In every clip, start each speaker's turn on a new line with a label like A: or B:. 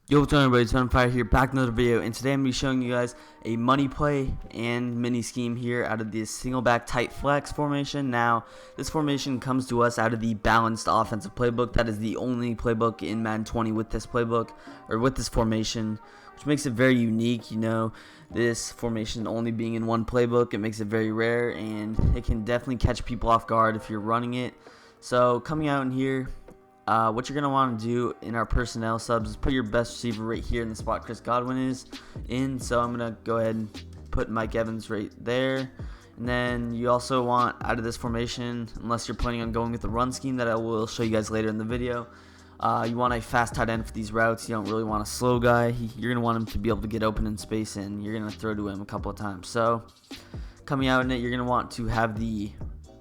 A: Yo, what's going on, everybody? It's Fire here, back with another video, and today I'm going to be showing you guys a money play and mini scheme here out of this Singleback tight flex formation. Now, this formation comes to us out of the balanced offensive playbook. That is the only playbook in Madden 20 with this playbook, or with this formation, which makes it very unique. You know, this formation only being in one playbook, it makes it very rare, and it can definitely catch people off guard if you're running it. So, coming out in here, what you're going to want to do in our personnel subs is put your best receiver right here in the spot Chris Godwin is in. So I'm going to go ahead and put Mike Evans right there. And then you also want, out of this formation, unless you're planning on going with the run scheme that I will show you guys later in the video, you want a fast tight end for these routes. You don't really want a slow guy. You're going to want him to be able to get open in space, and you're going to throw to him a couple of times. So coming out in it, you're going to want to have the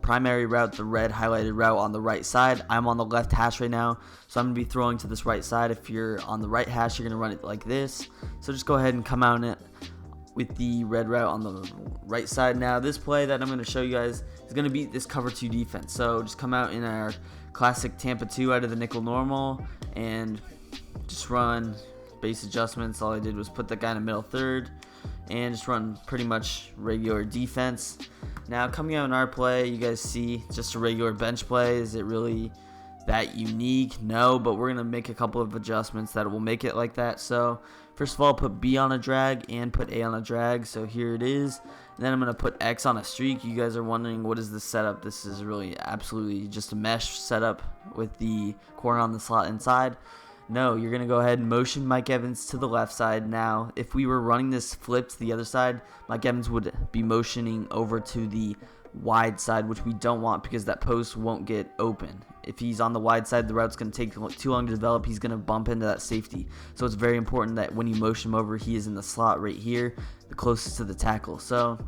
A: primary route, the red highlighted route, on the right side. I'm on the left hash right now, so I'm going to be throwing to this right side. If you're on the right hash, you're going to run it like this. So just go ahead and come out in it with the red route on the right side. Now, this play that I'm going to show you guys is going to be this cover 2 defense. So just come out in our classic Tampa 2 out of the nickel normal and just run base adjustments. All I did was put that guy in the middle third and just run pretty much regular defense. Now, coming out in our play, you guys see just a regular bench play. Is it really that unique? No, but we're going to make a couple of adjustments that will make it like that. So first of all, put B on a drag and put A on a drag. So here it is. And then I'm going to put X on a streak. You guys are wondering, what is this setup? This is really absolutely just a mesh setup with the corner on the slot inside. No, you're going to go ahead and motion Mike Evans to the left side. Now, if we were running this flip to the other side, Mike Evans would be motioning over to the wide side, which we don't want because that post won't get open. If he's on the wide side, the route's going to take too long to develop. He's going to bump into that safety. So it's very important that when you motion him over, he is in the slot right here, the closest to the tackle. So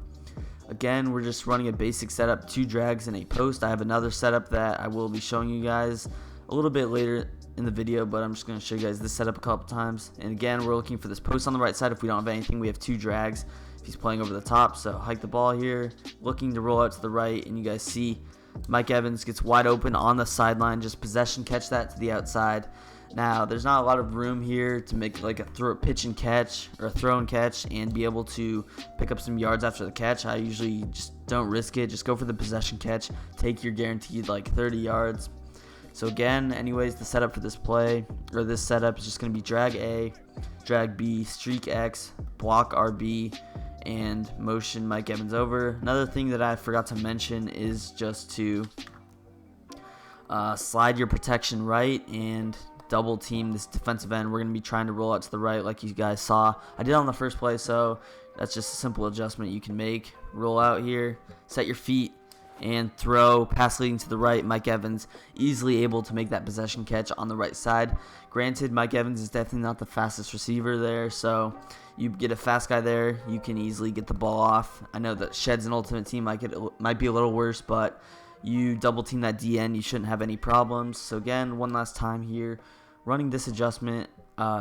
A: again, we're just running a basic setup, 2 drags and a post. I have another setup that I will be showing you guys a little bit later in the video, but I'm just going to show you guys this setup a couple times. And again, we're looking for this post on the right side. If we don't have anything, we have 2 drags if he's playing over the top. So hike the ball here, looking to roll out to the right, and you guys see Mike Evans gets wide open on the sideline. Just possession catch that to the outside. Now, there's not a lot of room here to make like a pitch and catch or a throw and catch and be able to pick up some yards after the catch. I usually just don't risk it. Just go for the possession catch. Take your guaranteed like 30 yards. So again, anyways, the setup for this play, or this setup, is just going to be drag A, drag B, streak X, block RB, and motion Mike Evans over. Another thing that I forgot to mention is just to slide your protection right and double team this defensive end. We're going to be trying to roll out to the right like you guys saw. I did on the first play, so that's just a simple adjustment you can make. Roll out here, set your feet, and throw, pass leading to the right. Mike Evans easily able to make that possession catch on the right side. Granted, Mike Evans is definitely not the fastest receiver there, so you get a fast guy there, you can easily get the ball off. I know that Shed's an ultimate team, might be a little worse, but you double team that DN, you shouldn't have any problems. So again, one last time here, running this adjustment,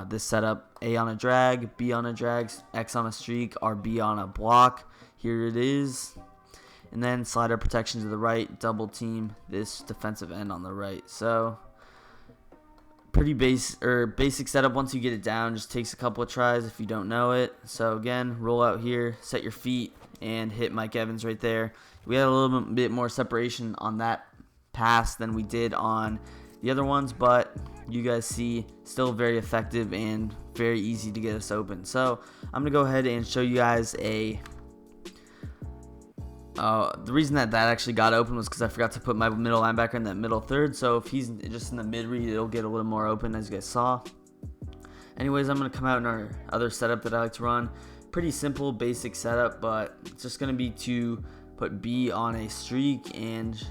A: this setup: A on a drag, B on a drag, X on a streak, RB on a block. Here it is. And then slider protection to the right, double team this defensive end on the right. So pretty basic setup. Once you get it down, just takes a couple of tries if you don't know it. So again, roll out here, set your feet, and hit Mike Evans right there. We had a little bit more separation on that pass than we did on the other ones, but you guys see, still very effective and very easy to get us open. So I'm going to go ahead and show you guys the reason that actually got open was because I forgot to put my middle linebacker in that middle third. So if he's just in the mid read, it'll get a little more open, as you guys saw. Anyways, I'm going to come out in our other setup that I like to run. Pretty simple, basic setup, but it's just going to be to put B on a streak, and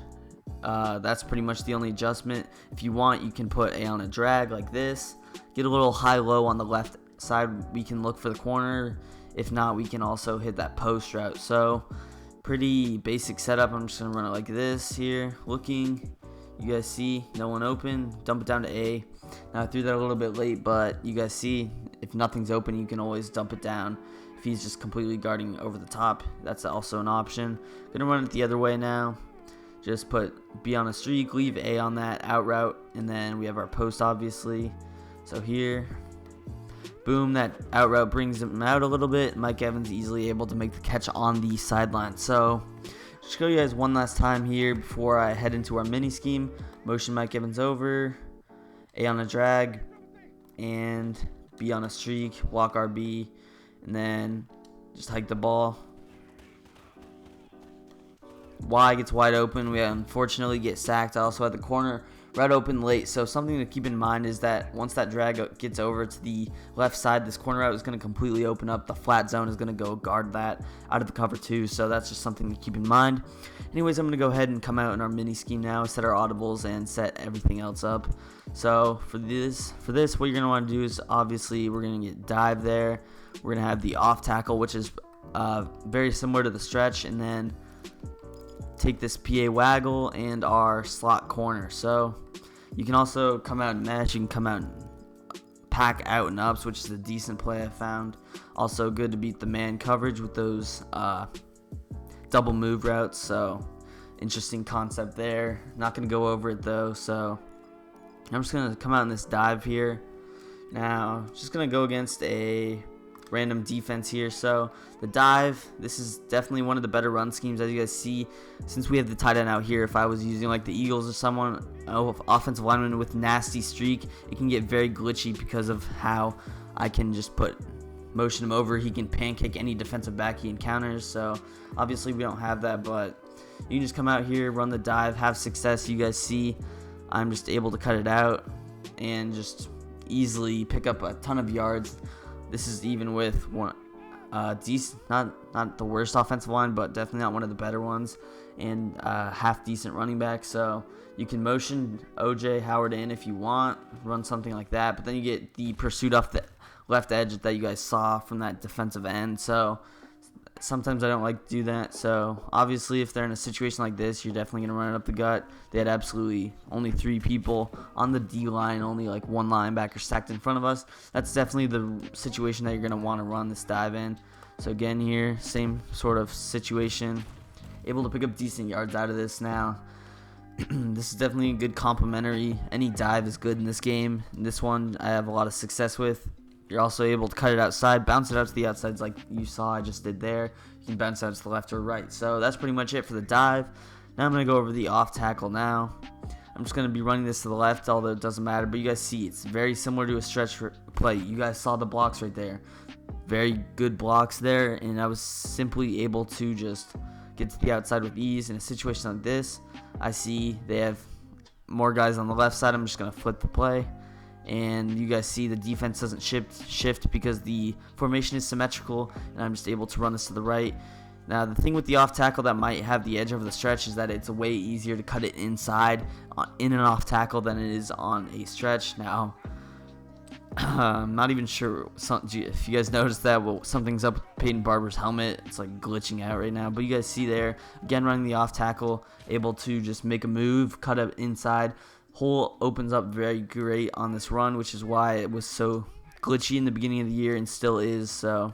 A: that's pretty much the only adjustment. If you want, you can put A on a drag like this. Get a little high-low on the left side. We can look for the corner. If not, we can also hit that post route. So pretty basic setup. I'm just going to run it like this here. Looking, you guys see, no one open. Dump it down to A. Now, I threw that a little bit late, but you guys see, if nothing's open, you can always dump it down. If he's just completely guarding over the top, that's also an option. Going to run it the other way now. Just put B on a streak, leave A on that out route, and then we have our post, obviously. So here, Boom, that out route brings him out a little bit. Mike Evans easily able to make the catch on the sideline. So just show you guys one last time here before I head into our mini scheme. Motion Mike Evans over, A on a drag, and B on a streak, block RB, and then just hike the ball. Y gets wide open. We unfortunately get sacked. I also had the corner right open late. So something to keep in mind is that once that drag gets over to the left side, this corner route is going to completely open up. The flat zone is going to go guard that out of the cover too. So that's just something to keep in mind. Anyways, I'm going to go ahead and come out in our mini scheme now, set our audibles, and set everything else up. So for this, what you're going to want to do is obviously we're going to get dive there. We're going to have the off tackle, which is very similar to the stretch, and then take this PA waggle and our slot corner. So you can also come out and mesh. You can come out and pack out and ups, which is a decent play I found. Also good to beat the man coverage with those double move routes. So interesting concept there. Not going to go over it though. So I'm just going to come out in this dive here. Now just going to go against a random defense here. So the dive, this is definitely one of the better run schemes, as you guys see. Since we have the tight end out here, if I was using like the Eagles or someone, offensive lineman with nasty streak, it can get very glitchy because of how I can just motion him over. He can pancake any defensive back he encounters. So obviously we don't have that, but you can just come out here, run the dive, have success. You guys see I'm just able to cut it out and just easily pick up a ton of yards. This is even with one decent, not the worst offensive line, but definitely not one of the better ones, and half decent running back. So you can motion OJ Howard in if you want, run something like that, but then you get the pursuit off the left edge that you guys saw from that defensive end. So sometimes I don't like to do that. So obviously if they're in a situation like this, you're definitely going to run it up the gut. They had absolutely only 3 people on the D line, only like 1 linebacker stacked in front of us. That's definitely the situation that you're going to want to run this dive in. So again here, same sort of situation. Able to pick up decent yards out of this now. This is definitely a good complementary. Any dive is good in this game. In this one I have a lot of success with. You're also able to cut it outside, bounce it out to the outsides like you saw I just did there. You can bounce out to the left or right. So that's pretty much it for the dive. Now I'm going to go over the off tackle now. I'm just going to be running this to the left, although it doesn't matter. But you guys see it's very similar to a stretch play. You guys saw the blocks right there. Very good blocks there. And I was simply able to just get to the outside with ease. In a situation like this, I see they have more guys on the left side. I'm just going to flip the play. And you guys see the defense doesn't shift because the formation is symmetrical, and I'm just able to run this to the right. Now the thing with the off tackle that might have the edge over the stretch is that it's way easier to cut it inside in an off tackle than it is on a stretch. Now I'm not even sure if you guys noticed that. Well, something's up with Peyton Barber's helmet. It's like glitching out right now, but you guys see there again running the off tackle, able to just make a move, cut it inside. Hole opens up very great on this run, which is why it was so glitchy in the beginning of the year and still is. So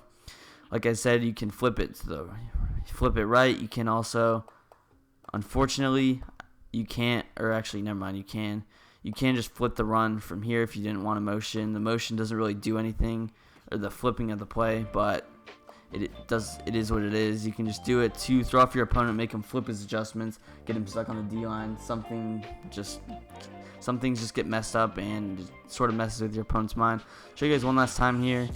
A: like I said, you can flip it right. You can also, unfortunately, you can't, or actually never mind, you can just flip the run from here if you didn't want to motion. The motion doesn't really do anything, or the flipping of the play, but it is what it is. You can just do it to throw off your opponent, make him flip his adjustments, get him stuck on the D-line. Some things just get messed up and it sort of messes with your opponent's mind. Show you guys one last time here.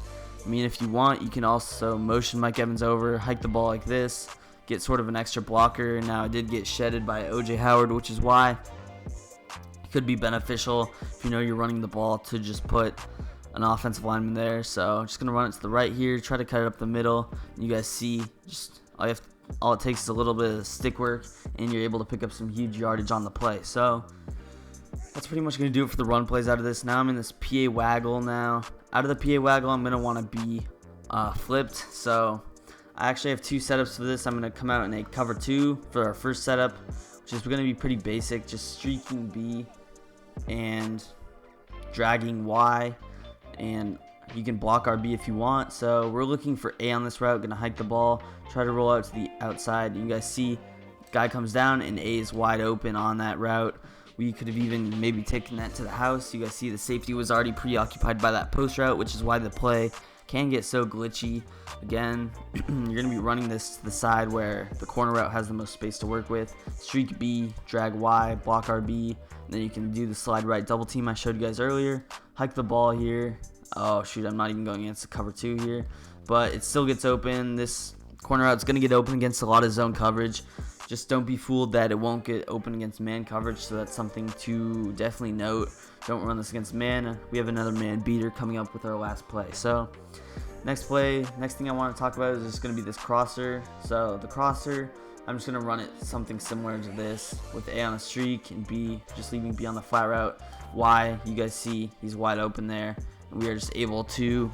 A: I mean, if you want, you can also motion Mike Evans over, hike the ball like this, get sort of an extra blocker. Now, I did get shedded by OJ Howard, which is why it could be beneficial if you know you're running the ball to just put an offensive lineman there. So I'm just going to run it to the right here, try to cut it up the middle. You guys see just all it takes is a little bit of stick work, and you're able to pick up some huge yardage on the play. So that's pretty much going to do it for the run plays out of this. Now I'm in this PA waggle now. Out of the PA waggle, I'm going to want to be flipped. So I actually have 2 setups for this. I'm going to come out in a cover 2 for our first setup, which is going to be pretty basic, just streaking B and dragging Y. And you can block RB if you want. So we're looking for A on this route. Gonna hike the ball, try to roll out to the outside. You guys see, guy comes down and A is wide open on that route. We could have even maybe taken that to the house. You guys see the safety was already preoccupied by that post route, which is why the play can get so glitchy. Again, you're going to be running this to the side where the corner route has the most space to work with. Streak B, drag Y, block RB, and then you can do the slide right double team I showed you guys earlier. Hike the ball here. Oh shoot, I'm not even going against the cover 2 here, but it still gets open. This corner route's going to get open against a lot of zone coverage. Just don't be fooled that it won't get open against man coverage, so that's something to definitely note. Don't run this against man. We have another man beater coming up with our last play. So next thing I want to talk about is just going to be this crosser. So the crosser, I'm just going to run it something similar to this with A on a streak and B, just leaving B on the flat route. Y, you guys see he's wide open there, and we are just able to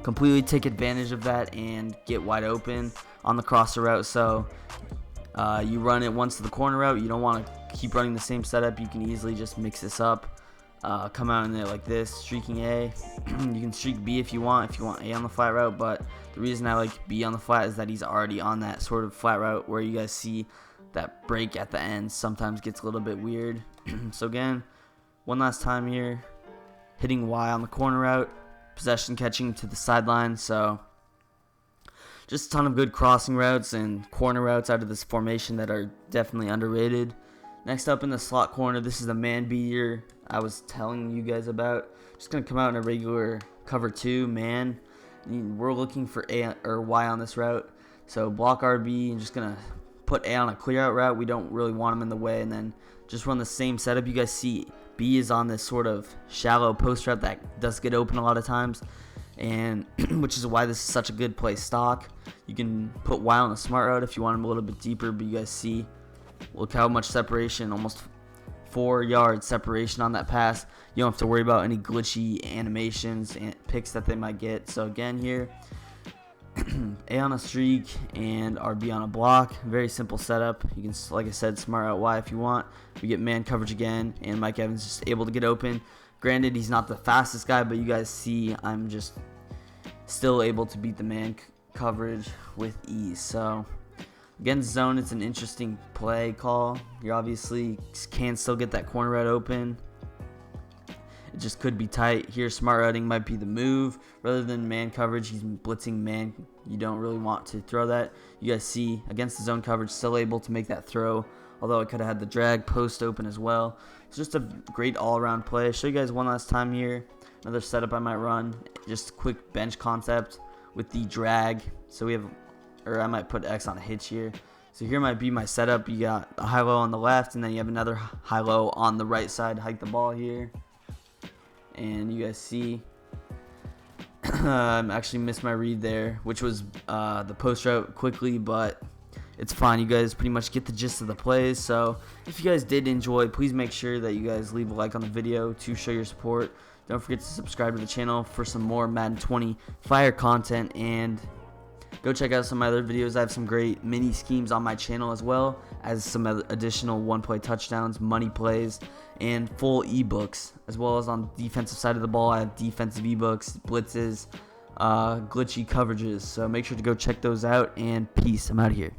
A: completely take advantage of that and get wide open on the crosser route. So you run it once to the corner route. You don't want to keep running the same setup. You can easily just mix this up. Come out in there like this, streaking A. You can streak B if you want A on the flat route, but the reason I like B on the flat is that he's already on that sort of flat route where you guys see that break at the end sometimes gets a little bit weird. So again, one last time here, hitting Y on the corner route, possession catching to the sideline. So just a ton of good crossing routes and corner routes out of this formation that are definitely underrated. Next up in the slot corner, this is the man beater I was telling you guys about. Just going to come out in a regular cover 2 man. We're looking for A or Y on this route. So block RB and just going to put A on a clear out route. We don't really want him in the way, and then just run the same setup. You guys see B is on this sort of shallow post route that does get open a lot of times, and which is why this is such a good play stock. You can put Y on a smart route if you want him a little bit deeper, but you guys see, look how much separation, almost 4 yards separation on that pass. You don't have to worry about any glitchy animations and picks that they might get. So again here, A on a streak and RB on a block. Very simple setup. You can, like I said, smart out Y if you want. We get man coverage again, and Mike Evans just able to get open. Granted, he's not the fastest guy, but you guys see I'm just still able to beat the man coverage with ease. So against zone, it's an interesting play call. You obviously can still get that corner route open. It just could be tight. Here, smart routing might be the move. Rather than man coverage, he's blitzing man. You don't really want to throw that. You guys see, against the zone coverage, still able to make that throw, although it could have had the drag post open as well. It's just a great all-around play. I'll show you guys one last time here. Another setup I might run. Just a quick bench concept with the drag. So we have, or I might put X on a hitch here. So here might be my setup. You got a high-low on the left, and then you have another high-low on the right side. Hike the ball here. And you guys see, I actually missed my read there, which was the post route quickly, but it's fine. You guys pretty much get the gist of the plays. So if you guys did enjoy, please make sure that you guys leave a like on the video to show your support. Don't forget to subscribe to the channel for some more Madden 20 fire content, and go check out some of my other videos. I have some great mini schemes on my channel, as well as some additional one-play touchdowns, money plays, and full ebooks. As well as on the defensive side of the ball, I have defensive ebooks, blitzes, glitchy coverages. So make sure to go check those out, and peace. I'm out of here.